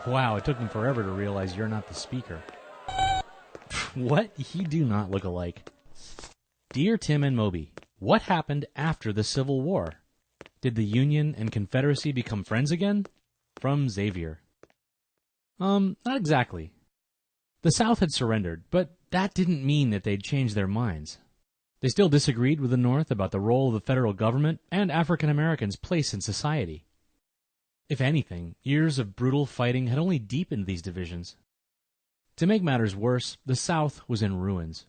Wow, it took him forever to realize you're not the speaker. What? You do not look alike. Dear Tim and Moby, what happened after the Civil War? Did the Union and Confederacy become friends again? From Xavier. Not exactly. The South had surrendered, but that didn't mean that they'd changed their minds. They still disagreed with the North about the role of the federal government and African Americans' place in society. If anything, years of brutal fighting had only deepened these divisions. To make matters worse, the South was in ruins.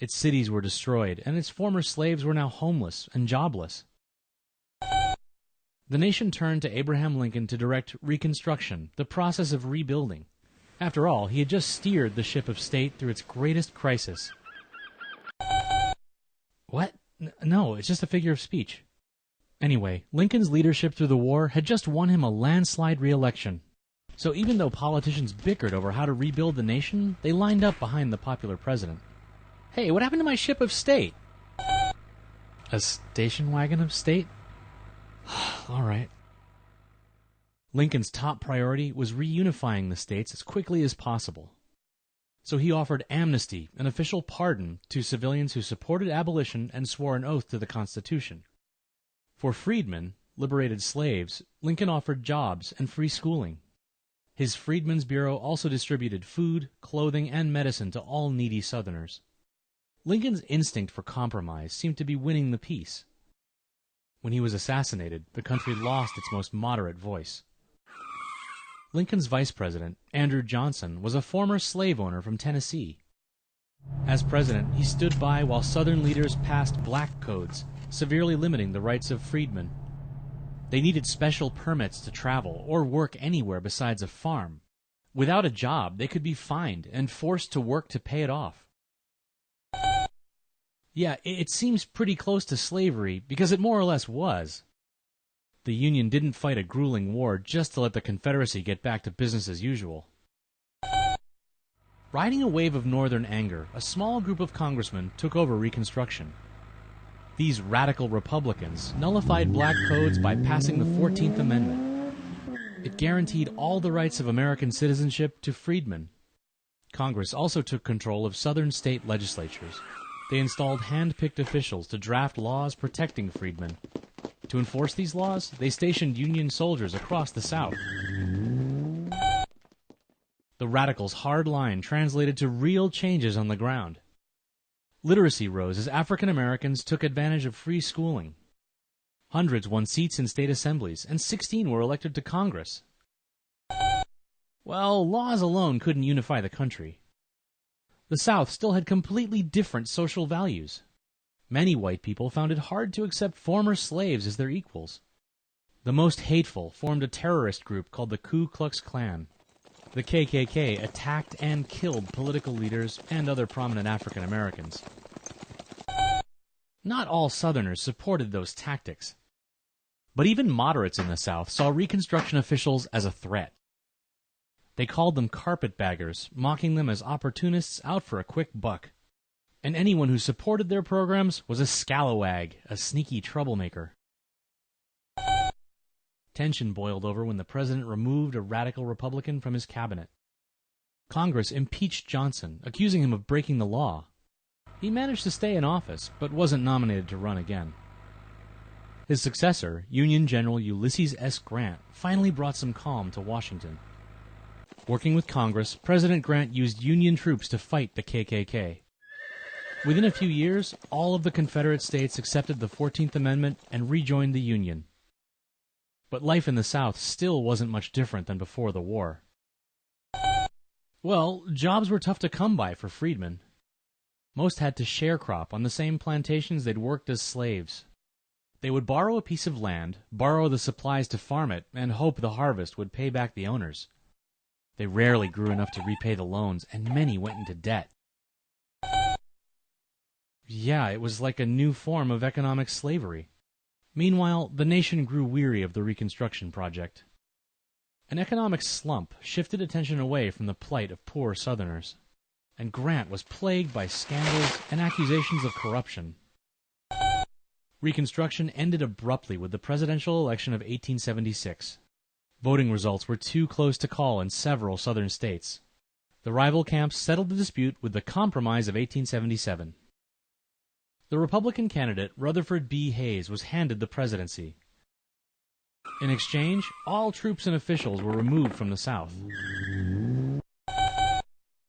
Its cities were destroyed, and its former slaves were now homeless and jobless. The nation turned to Abraham Lincoln to direct Reconstruction, the process of rebuilding. After all, he had just steered the ship of state through its greatest crisis. What? No, it's just a figure of speech. Anyway, Lincoln's leadership through the war had just won him a landslide re-election. So even though politicians bickered over how to rebuild the nation, they lined up behind the popular president. Hey, what happened to my ship of state? A station wagon of state? All right. Lincoln's top priority was reunifying the states as quickly as possible. So he offered amnesty, an official pardon, to civilians who supported abolition and swore an oath to the Constitution. For freedmen, liberated slaves, Lincoln offered jobs and free schooling. His Freedmen's Bureau also distributed food, clothing, and medicine to all needy Southerners. Lincoln's instinct for compromise seemed to be winning the peace. When he was assassinated, the country lost its most moderate voice. Lincoln's vice president, Andrew Johnson, was a former slave owner from Tennessee. As president, he stood by while Southern leaders passed black codes, severely limiting the rights of freedmen. They needed special permits to travel or work anywhere besides a farm. Without a job, they could be fined and forced to work to pay it off. Yeah, it seems pretty close to slavery because it more or less was. The Union didn't fight a grueling war just to let the Confederacy get back to business as usual. Riding a wave of Northern anger, a small group of congressmen took over Reconstruction. These radical Republicans nullified black codes by passing the 14th Amendment. It guaranteed all the rights of American citizenship to freedmen. Congress also took control of Southern state legislatures. They installed hand-picked officials to draft laws protecting freedmen. To enforce these laws, they stationed Union soldiers across the South. The radicals' hard line translated to real changes on the ground. Literacy rose as African Americans took advantage of free schooling. Hundreds won seats in state assemblies, and 16 were elected to Congress. Well, laws alone couldn't unify the country. The South still had completely different social values. Many white people found it hard to accept former slaves as their equals. The most hateful formed a terrorist group called the Ku Klux Klan. The KKK attacked and killed political leaders and other prominent African Americans. Not all Southerners supported those tactics. But even moderates in the South saw Reconstruction officials as a threat. They called them carpetbaggers, mocking them as opportunists out for a quick buck. And anyone who supported their programs was a scalawag, a sneaky troublemaker. Tension boiled over when the president removed a radical Republican from his cabinet. Congress impeached Johnson, accusing him of breaking the law. He managed to stay in office, but wasn't nominated to run again. His successor, Union General Ulysses S. Grant, finally brought some calm to Washington. Working with Congress, President Grant used Union troops to fight the KKK. Within a few years, all of the Confederate states accepted the 14th Amendment and rejoined the Union. But life in the South still wasn't much different than before the war. Well, jobs were tough to come by for freedmen. Most had to sharecrop on the same plantations they'd worked as slaves. They would borrow a piece of land, borrow the supplies to farm it, and hope the harvest would pay back the owners. They rarely grew enough to repay the loans, and many went into debt. Yeah, it was like a new form of economic slavery. Meanwhile, the nation grew weary of the Reconstruction project. An economic slump shifted attention away from the plight of poor Southerners, and Grant was plagued by scandals and accusations of corruption. Reconstruction ended abruptly with the presidential election of 1876. Voting results were too close to call in several southern states. The rival camps settled the dispute with the Compromise of 1877. The Republican candidate, Rutherford B. Hayes, was handed the presidency. In exchange, all troops and officials were removed from the South.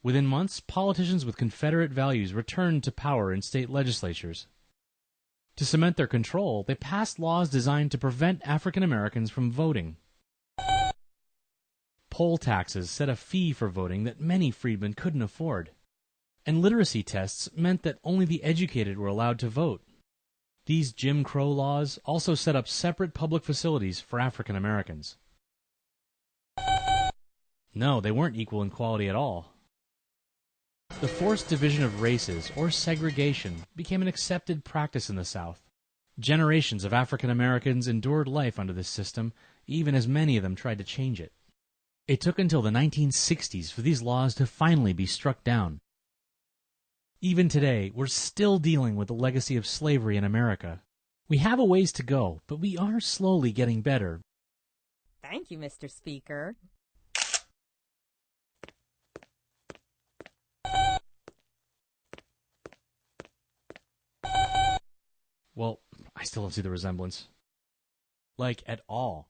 Within months, politicians with Confederate values returned to power in state legislatures. To cement their control, they passed laws designed to prevent African Americans from voting. Poll taxes set a fee for voting that many freedmen couldn't afford. And literacy tests meant that only the educated were allowed to vote. These Jim Crow laws also set up separate public facilities for African Americans. No, they weren't equal in quality at all. The forced division of races, or segregation, became an accepted practice in the South. Generations of African Americans endured life under this system, even as many of them tried to change it. It took until the 1960s for these laws to finally be struck down. Even today, we're still dealing with the legacy of slavery in America. We have a ways to go, but we are slowly getting better. Thank you, Mr. Speaker. Well, I still don't see the resemblance. Like, at all.